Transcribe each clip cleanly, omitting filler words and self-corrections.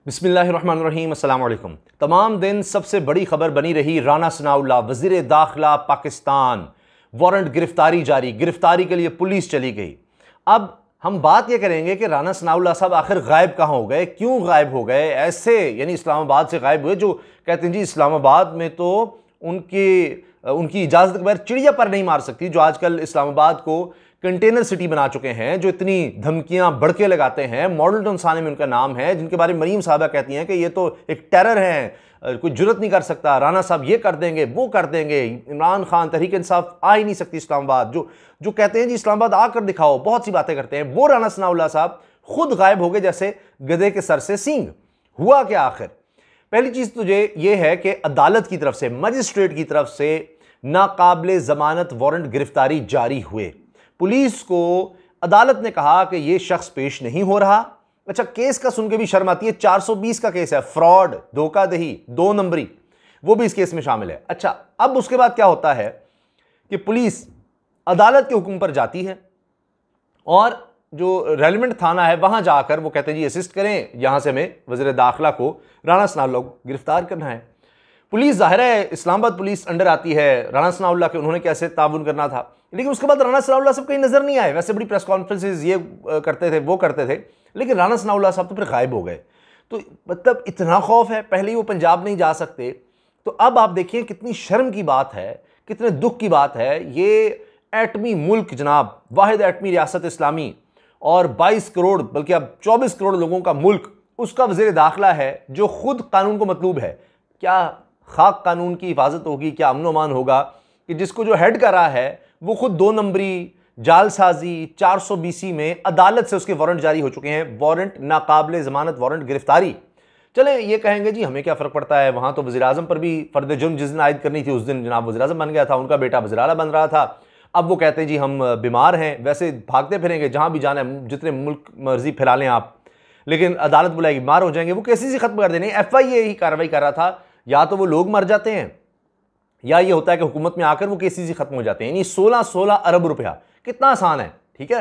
बिस्मिल्लाहिर्रहमानिर्रहीम अस्सलाम वालेकुम। तमाम दिन सबसे बड़ी खबर बनी रही राना सनाउल्लाह वज़ीर दाखिला पाकिस्तान, वारंट गिरफ्तारी के लिए पुलिस चली गई। अब हम बात यह करेंगे कि राना सनाउल्लाह साहब आखिर गायब कहाँ हो गए, क्यों गायब हो गए, ऐसे यानी इस्लामाबाद से गायब हुए। जो कहते हैं जी इस्लामाबाद में तो उनकी इजाज़त के बगैर चिड़िया पर नहीं मार सकती, जो आजकल इस्लामाबाद को कंटेनर सिटी बना चुके हैं, जो इतनी धमकियां बढ़के लगाते हैं। मॉडल टाउन थाने में उनका नाम है, जिनके बारे में मरीम साहबा कहती हैं कि ये तो एक टेरर है, कोई जुर्रत नहीं कर सकता, राना साहब ये कर देंगे वो कर देंगे, इमरान खान तहरीक इंसाफ आ ही नहीं सकती इस्लामाबाद। जो कहते हैं जी इस्लामाबाद आकर दिखाओ, बहुत सी बातें करते हैं। वो राना सनाउल्लाह साहब खुद गायब हो गए जैसे गधे के सर से सींग। हुआ क्या आखिर? पहली चीज तो ये है कि अदालत की तरफ से, मजिस्ट्रेट की तरफ से नाकाबिले जमानत वारंट गिरफ्तारी जारी हुए। पुलिस को अदालत ने कहा कि यह शख्स पेश नहीं हो रहा। अच्छा, केस का सुन के भी शर्म आती है। 420 का केस है, फ्रॉड, धोखाधड़ी, 2 नंबरी, वो भी इस केस में शामिल है। अच्छा, अब उसके बाद क्या होता है कि पुलिस अदालत के हुक्म पर जाती है और जो रेलिवेंट थाना है वहां जाकर वो कहते हैं जी असिस्ट करें, यहां से हमें वज़ीर दाखिला को राना सनाउल्लाह को गिरफ्तार करना है। पुलिस जाहिर है इस्लामाबाद पुलिस अंडर आती है राना सनाउल्लाह के, उन्होंने कैसे ताउन करना था। लेकिन उसके बाद राना सनाउल्लाह साहब कहीं नजर नहीं आए। वैसे बड़ी प्रेस कॉन्फ्रेंसेज ये करते थे वो करते थे, लेकिन राना सनाउल्लाह साहब तो फिर गायब हो गए। तो मतलब इतना खौफ है, पहले ही वो पंजाब नहीं जा सकते, तो अब आप देखिए कितनी शर्म की बात है, कितने दुख की बात है। ये एटमी मुल्क जनाब, वाहिद एटमी रियासत इस्लामी और 22 करोड़ बल्कि अब 24 करोड़ लोगों का मुल्क, उसका वज़ीर दाखिला है जो खुद कानून को मतलूब है। क्या खाक कानून की हिफाजत होगी, क्या अमन अमान होगा कि जिसको जो हेड कर रहा है वो खुद 2 नंबरी, जालसाजी, 420 में अदालत से उसके वारंट जारी हो चुके हैं। वारंट नाकाबिले जमानत वारंट गिरफ्तारी। चले ये कहेंगे जी हमें क्या फ़र्क पड़ता है, वहाँ तो वज़ीर आज़म पर भी फ़र्द जुर्म जिस दिन आयद करनी थी उस दिन जनाब वज़ीर आज़म बन गया था, उनका बेटा वज़ीर आला बन रहा था। अब वो कहते हैं जी हम बीमार हैं, वैसे भागते फिरेंगे जहाँ भी जाना है, जितने मुल्क मर्जी फैला लें आप, लेकिन अदालत बुलाएगी बीमार हो जाएंगे। वो केसेस ही ख़त्म कर देने। FIA ही कार्रवाई कर रहा था। या तो वो लोग मर जाते हैं या ये होता है कि हुकूमत में आकर वो केसेस ही खत्म हो जाते हैं। यानी 16 अरब रुपया, कितना आसान है। ठीक है,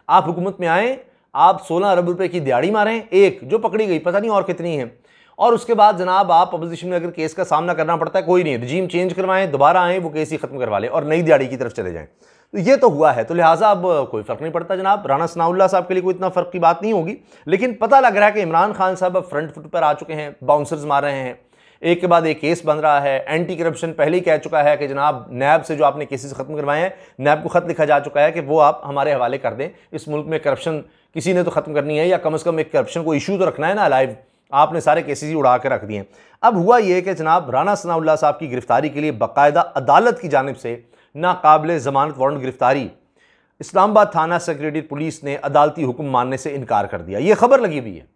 आप हुकूमत में आए, आप 16 अरब रुपए की दिहाड़ी मारें, एक जो पकड़ी गई, पता नहीं और कितनी है, और उसके बाद जनाब आप अपोजिशन में अगर केस का सामना करना पड़ता है, कोई नहीं, रजीम चेंज करवाएं, दोबारा आए, वो केस ही खत्म करवा लें और नई दिहाड़ी की तरफ चले जाएं। तो ये तो हुआ है, तो लिहाजा अब कोई फ़र्क नहीं पड़ता जनाब। राना सनाउल्लाह साहब के लिए कोई इतना फ़र्क की बात नहीं होगी। लेकिन पता लग रहा है कि इमरान खान साहब अब फ्रंट फुट पर आ चुके हैं, बाउंसर्स मार रहे हैं, एक के बाद एक केस बन रहा है। एंटी करप्शन पहले ही कह चुका है कि जनाब नैब से जो आपने केसेस खत्म करवाए हैं, नैब को खत लिखा जा चुका है कि वो आप हमारे हवाले कर दें। इस मुल्क में करप्शन किसी ने तो खत्म करनी है, या कम से कम एक करप्शन को इशू तो रखना है ना लाइव। आपने सारे केसेस ही उड़ा के रख दिए। अब हुआ यह कि जनाब राना सनाउल्लाह साहब की गिरफ्तारी के लिए बाकायदा अदालत की जानिब से नाकाबिले जमानत वारंट गिरफ्तारी, इस्लामाबाद थाना सेक्रेटरीट पुलिस ने अदालती हुक्म मानने से इनकार कर दिया। यह खबर लगी हुई है।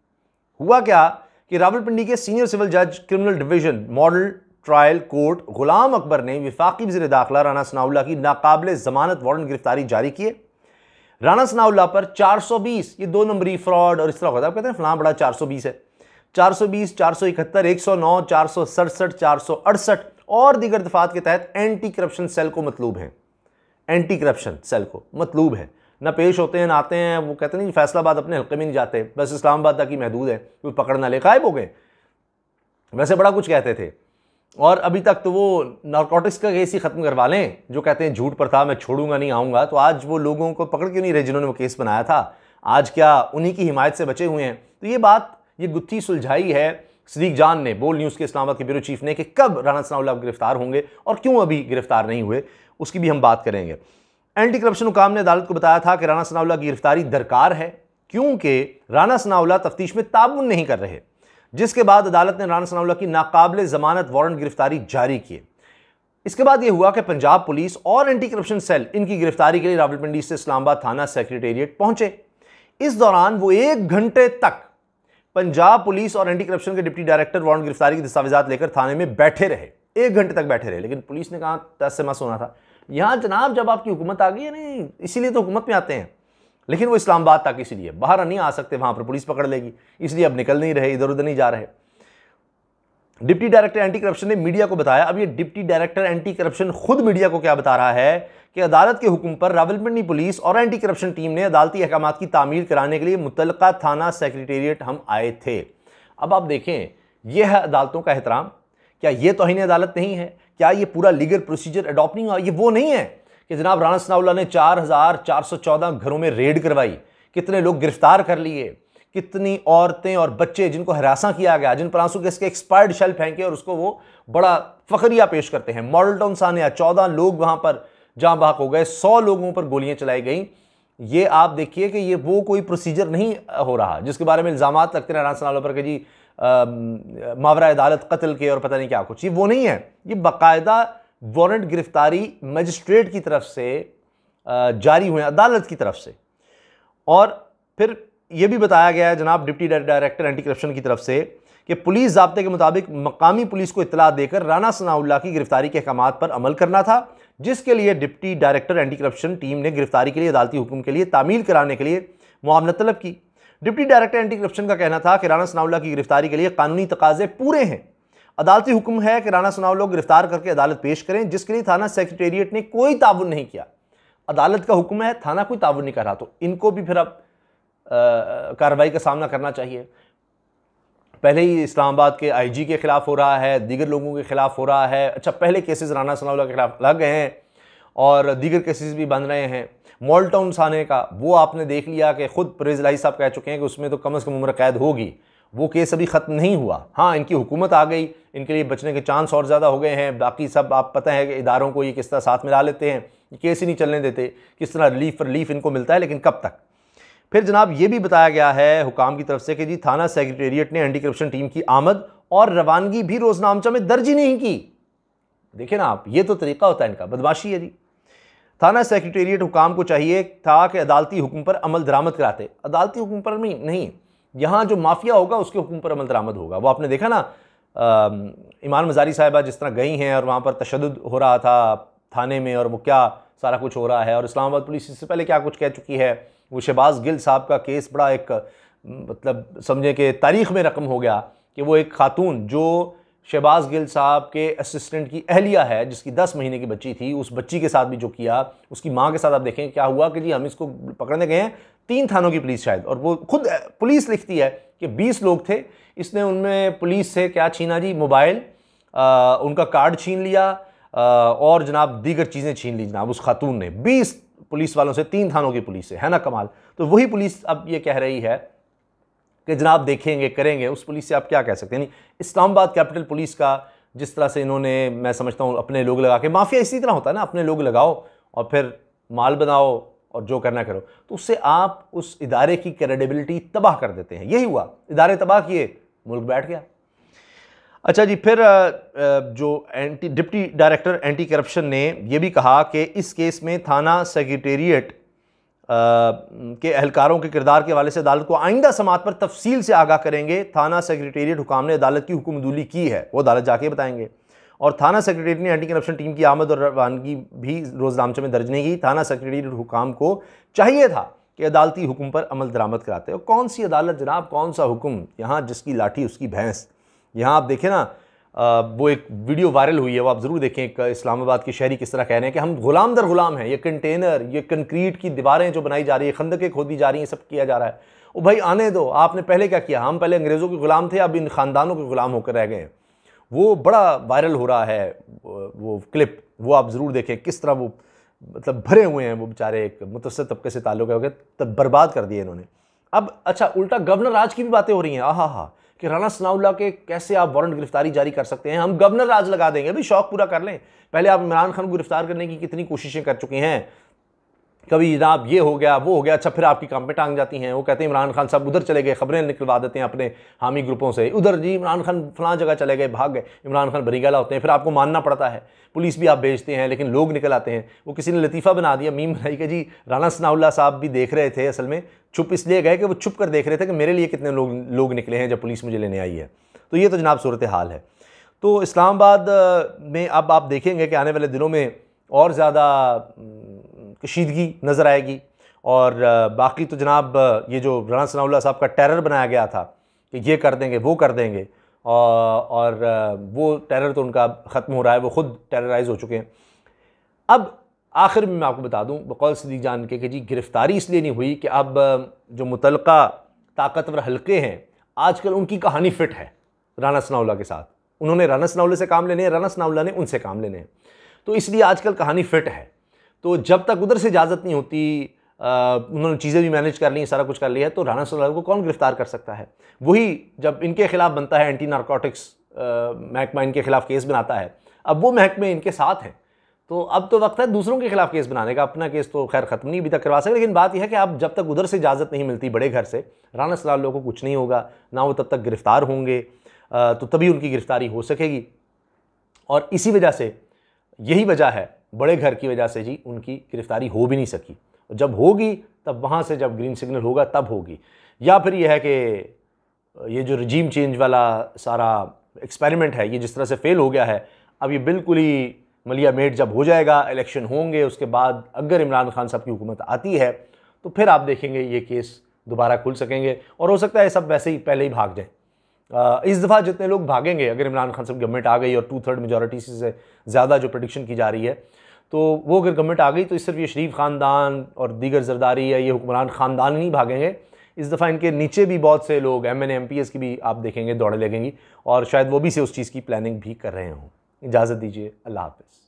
हुआ क्या कि रावलपिंडी के सीनियर सिविल जज criminal division model trial court Ghulam Akbar ने विफाकी वज़ीर दाखिला राना सनाउल्लाह की नाकाबिले जमानत वारंट गिरफ्तारी जारी किए। राना सनाउल्लाह पर 420, ये 2 नंबरी, फ्रॉड और इस तरह होता है, कहते हैं फलां बड़ा 420 है, 420, 471, 109, 467, 468 और दीगर दफात के तहत एंटी करप्शन सेल को मतलूब है। एंटी करप्शन सेल को मतलूब है, ना पेश होते हैं ना आते हैं। वो कहते नहीं फैसलाबाद अपने हल्के में नहीं जाते, बस इस्लामाबाद तक ही महदूद है, कोई पकड़ ना ले, गायब हो गए। वैसे बड़ा कुछ कहते थे, और अभी तक तो वो नारकोटिक्स का केस ही खत्म करवा लें, जो कहते हैं झूठ पर था, मैं छोड़ूंगा नहीं आऊँगा। तो आज वो लोगों को पकड़ क्यों नहीं रहे जिन्होंने वो केस बनाया था? आज क्या उन्हीं की हिमायत से बचे हुए हैं? तो ये बात, ये गुत्थी सुलझाई है सदीक जान ने, बोल न्यूज़ के इस्लामाबाद के ब्यूरो चीफ ने, कि कब राना सनाउल्लाह गिरफ्तार होंगे और क्यों अभी गिरफ्तार नहीं हुए, उसकी भी हम बात करेंगे। एंटी करप्शन हुकाम ने अदालत को बताया था कि राना सनाउल्लाह की गिरफ्तारी दरकार है क्योंकि राना सनाउल्लाह तफ्तीश में ताउन नहीं कर रहे, जिसके बाद अदालत ने राना सनाउल्लाह की नाकाबिले जमानत वारंट गिरफ्तारी जारी किए। इसके बाद यह हुआ कि पंजाब पुलिस और एंटी करप्शन सेल इनकी गिरफ्तारी के लिए रावलपिंडी से इस्लामाबाद थाना सेक्रेटेरिएट पहुंचे। इस दौरान वो 1 घंटे तक पंजाब पुलिस और एंटी करप्शन के डिप्टी डायरेक्टर वारंट गिरफ्तारी के दस्तावेजात लेकर थाने में बैठे रहे। 1 घंटे तक बैठे रहे, लेकिन पुलिस ने कहा 10 से मस होना था। यहाँ जनाब जब आपकी हुकूमत आ गई है, नहीं इसीलिए तो हुकूमत में आते हैं, लेकिन वो इस्लामाबाद तक इसीलिए बाहर नहीं आ सकते, वहाँ पर पुलिस पकड़ लेगी, इसलिए अब निकल नहीं रहे, इधर उधर नहीं जा रहे। डिप्टी डायरेक्टर एंटी करप्शन ने मीडिया को बताया। अब ये डिप्टी डायरेक्टर एंटी करप्शन खुद मीडिया को क्या बता रहा है कि अदालत के हुक्म पर रावलपिंडी पुलिस और एंटी करप्शन टीम ने अदालती अहकामात की तामील कराने के लिए मुतल्लका थाना सेक्रेटेरिएट हम आए थे। अब आप देखें, यह है अदालतों का एहतराम? क्या ये तौहीन अदालत नहीं है? क्या ये पूरा लीगल प्रोसीजर अडॉप्ट नहीं हुआ? ये वो नहीं है कि जनाब राना सनाउल्लाह ने 4414 घरों में रेड करवाई, कितने लोग गिरफ्तार कर लिए, कितनी औरतें और बच्चे जिनको हरासा किया गया, जिन पर आंसू गैस के एक्सपायर्ड शेल फेंके और उसको वो बड़ा फखरिया पेश करते हैं। मॉडल टाउन सानिया 14 लोग वहां पर जाँ बहक हो गए, 100 लोगों पर गोलियां चलाई गई। ये आप देखिए कि ये वो कोई प्रोसीजर नहीं हो रहा जिसके बारे में इल्ज़ामात लगते हैं राना सनाउल्लाह पर कि जी मावरा अदालत कत्ल के और पता नहीं क्या कुछ। ये वो नहीं है, ये बाकायदा वारंट गिरफ्तारी मजिस्ट्रेट की तरफ से जारी हुए, अदालत की तरफ से। और फिर यह भी बताया गया है जनाब डिप्टी डायरेक्टर एंटी करप्शन की तरफ से कि पुलिस ज़ाब्ते के मुताबिक मकामी पुलिस को इत्तला देकर राना सनाउल्लाह की गिरफ्तारी के अहकामात पर अमल करना था, जिसके लिए deputy director anti corruption team ने गिरफ्तारी के लिए अदालती हुक्म के लिए तामील कराने के लिए मुआवनत तलब की। डिप्टी डायरेक्टर एंटी करप्शन का कहना था कि राना सनाउल्लाह की गिरफ्तारी के लिए कानूनी तकाजे पूरे हैं। अदालती हुक्म है कि राना सनाउल्लाह को गिरफ्तार करके अदालत पेश करें, जिसके लिए थाना सेक्रेटेरिएट ने कोई ताउन नहीं किया। अदालत का हुक्म है, थाना कोई ताउन नहीं कर रहा, तो इनको भी फिर अब कार्रवाई का सामना करना चाहिए। पहले ही इस्लामाबाद के आईजी के खिलाफ हो रहा है, दीगर लोगों के खिलाफ हो रहा है। अच्छा, पहले केसेस राना सनाउल्लाह के खिलाफ लग गए हैं और दीगर केसेस भी बन रहे हैं। मॉडल टाउन थाने का वो आपने देख लिया कि खुद परवेज़ इलाही साहब कह चुके हैं कि उसमें तो कम से कम उम्र कैद होगी। वो केस अभी ख़त्म नहीं हुआ। हाँ, इनकी हुकूमत आ गई, इनके लिए बचने के चांस और ज़्यादा हो गए हैं। बाकी सब आप पता है कि इदारों को ये किस तरह साथ मिला लेते हैं, केस ही नहीं चलने देते, किस तरह रिलीफ इनको मिलता है, लेकिन कब तक। फिर जनाब ये भी बताया गया है हुकाम की तरफ से कि जी थाना सेक्रेटेरिएट ने एंटी करप्शन टीम की आमद और रवानगी भी रोजनामचा में दर्ज ही नहीं की। देखिए ना आप, ये तो तरीका होता है इनका, बदमाशी है जी। थाना सेक्रेटेरिएट हुकाम को चाहिए था कि अदालती हुक्म पर अमल दरामद कराते। अदालती हुक्म पर नहीं, यहाँ जो माफिया होगा उसके हुक्म पर अमल दरामद होगा। वो आपने देखा ना, ईमान मजारी साहिबा जिस तरह गई हैं और वहाँ पर तशद्दुद हो रहा था थाने में, और वो क्या सारा कुछ हो रहा है। और इस्लामाबाद पुलिस इससे पहले क्या कुछ कह चुकी है। वो शहबाज गिल साहब का केस बड़ा एक मतलब समझे कि तारीख़ में रकम हो गया कि वो एक खातून जो शहबाज गिल साहब के असिस्टेंट की अहलिया है, जिसकी 10 महीने की बच्ची थी, उस बच्ची के साथ भी जो किया, उसकी माँ के साथ आप देखें क्या हुआ कि जी हम इसको पकड़ने गए हैं, 3 थानों की पुलिस शायद, और वो खुद पुलिस लिखती है कि 20 लोग थे। इसने उनमें पुलिस से क्या छीना जी, मोबाइल, उनका कार्ड छीन लिया और जनाब दीगर चीज़ें छीन ली जनाब उस खातून ने। 20 पुलिस वालों से, 3 थानों की पुलिस से, है ना कमाल। तो वही पुलिस अब ये कह रही है कि जनाब देखेंगे करेंगे। उस पुलिस से आप क्या कह सकते हैं। इस्लामाबाद कैपिटल पुलिस का जिस तरह से इन्होंने, मैं समझता हूँ अपने लोग लगा के, माफिया इसी तरह होता है ना, अपने लोग लगाओ और फिर माल बनाओ और जो करना करो, तो उससे आप उस इदारे की क्रेडिबिलिटी तबाह कर देते हैं। यही हुआ, इदारे तबाह किए, मुल्क बैठ गया। अच्छा जी, फिर जो डिप्टी डायरेक्टर एंटी करप्शन ने यह भी कहा कि इस केस में थाना सेक्रेटेरिएट के एहलकारों के किरदार के हवाले से अदालत को आइंदा समात पर तफसील से आगाह करेंगे। थाना सेक्रेटेरिएट हुकाम ने अदालत की हुक्मदूली की है, वो अदालत जाके बताएंगे। और थाना सेक्रेटेरिएट ने एंटी करप्शन टीम की आमद और रवानगी भी रोजनामचे में दर्ज नहीं की। थाना सेक्रेटेरिएट हुकाम को चाहिए था कि अदालती हुक्म पर अमल दरामद कराते। और कौन सी अदालत जनाब, कौन सा हुक्म, यहाँ जिसकी लाठी उसकी भैंस। यहाँ आप देखें ना, वो एक वीडियो वायरल हुई है, वो आप ज़रूर देखें। एक इस्लामाबाद के शहरी किस तरह कह रहे हैं कि हम गुलाम दर गुलाम हैं, ये कंटेनर, ये कंक्रीट की दीवारें जो बनाई जा रही है, खंदकें खोदी जा रही हैं, सब किया जा रहा है। वो भाई आने दो, आपने पहले क्या किया, हम पहले अंग्रेज़ों के गुलाम थे, अब इन ख़ानदानों के गुलाम होकर रह गए हैं। वो बड़ा वायरल हो रहा है वो क्लिप, वो आप ज़रूर देखें किस तरह वो मतलब भरे हुए हैं वो बेचारे, एक मुतवस्सित तबके से ताल्लुक़ है, तब बर्बाद कर दिए इन्होंने। अब अच्छा, उल्टा गवर्नर राज की भी बातें हो रही हैं। आहा कि राना सनाउल्लाह के कैसे आप वारंट गिरफ्तारी जारी कर सकते हैं, हम गवर्नर राज लगा देंगे। अभी शौक पूरा कर लें, पहले आप इमरान खान को गिरफ्तार करने की कितनी कोशिशें कर चुके हैं, कभी जनाब ये हो गया वो हो गया। अच्छा, फिर आपकी काम पे टांग जाती हैं। वो कहते हैं इमरान खान साहब उधर चले गए, खबरें निकलवा देते हैं अपने हामी ग्रुपों से, उधर जी इमरान खान फलां जगह चले गए, भाग गए, इमरान खान बरीगला होते हैं। फिर आपको मानना पड़ता है, पुलिस भी आप भेजते हैं, लेकिन लोग निकल आते हैं। वो किसी ने लतीफ़ा बना दिया, मीम बनाई कि जी राना सनाउल्लाह साहब भी देख रहे थे, असल में छुप इसलिए गए कि वो छुप कर देख रहे थे कि मेरे लिए कितने लोग निकले हैं जब पुलिस मुझे लेने आई है। तो ये तो जनाब सूरत हाल है। तो इस्लामाबाद में अब आप देखेंगे कि आने वाले दिनों में और ज़्यादा कशीदगी नज़र आएगी। और बाकी तो जनाब ये जो राना सनाउल्लाह साहब का टेरर बनाया गया था कि ये कर देंगे वो कर देंगे, और वो टेरर तो उनका ख़त्म हो रहा है, वो ख़ुद टेरराइज हो चुके हैं। अब आखिर में मैं आपको बता दूं बकौल सिद्दीक जान के कि जी गिरफ्तारी इसलिए नहीं हुई कि अब जो मुतलका ताकतवर हल्के हैं आजकल उनकी कहानी फिट है राना सनाउल्लाह के साथ। उन्होंने राना सनाउल्लाह से काम लेने हैं, राना सनाउल्लाह ने उनसे काम लेने हैं, तो इसलिए आजकल कहानी फिट है। तो जब तक उधर से इजाज़त नहीं होती, उन्होंने चीज़ें भी मैनेज कर ली, सारा कुछ कर लिया, तो राना सनाउल्लाह को कौन गिरफ्तार कर सकता है? वही जब इनके खिलाफ बनता है, एंटी नारकोटिक्स महकमा इनके खिलाफ केस बनाता है, अब वो महकमे इनके साथ हैं, तो अब तो वक्त है दूसरों के खिलाफ केस बनाने का। अपना केस तो खैर ख़त्म नहीं अभी तक करवा सके, लेकिन बात यह है कि अब जब तक उधर से इजाज़त नहीं मिलती बड़े घर से, राना सनाउल्लाह को कुछ नहीं होगा, ना वो तब तक गिरफ्तार होंगे, तो तभी उनकी गिरफ्तारी हो सकेगी। और इसी वजह से, यही वजह है, बड़े घर की वजह से जी उनकी गिरफ्तारी हो भी नहीं सकी। जब होगी तब वहाँ से जब ग्रीन सिग्नल होगा तब होगी। या फिर यह है कि ये जो रजीम चेंज वाला सारा एक्सपेरिमेंट है, ये जिस तरह से फेल हो गया है, अब ये बिल्कुल ही मलिया मेट जब हो जाएगा, इलेक्शन होंगे, उसके बाद अगर इमरान खान साहब की हुकूमत आती है तो फिर आप देखेंगे ये केस दोबारा खुल सकेंगे, और हो सकता है सब वैसे ही पहले ही भाग जाए। इस दफ़ा जितने लोग भागेंगे, अगर इमरान खान साहब गवर्नमेंट आ गई और 2/3 मेजॉरिटी से ज़्यादा जो प्रेडिक्शन की जा रही है, तो वो अगर गवर्नमेंट आ गई तो सिर्फ ये शरीफ ख़ानदान और दीगर जरदारी या ये हुक्मरान ख़ानदान नहीं भागेंगे। इस दफ़ा इनके नीचे भी बहुत से लोग, MNA MPs की भी आप देखेंगे दौड़े लगेंगी, और शायद वो भी से उस चीज़ की प्लानिंग भी कर रहे हों। इजाज़त दीजिए, अल्लाह हाफ़िज़।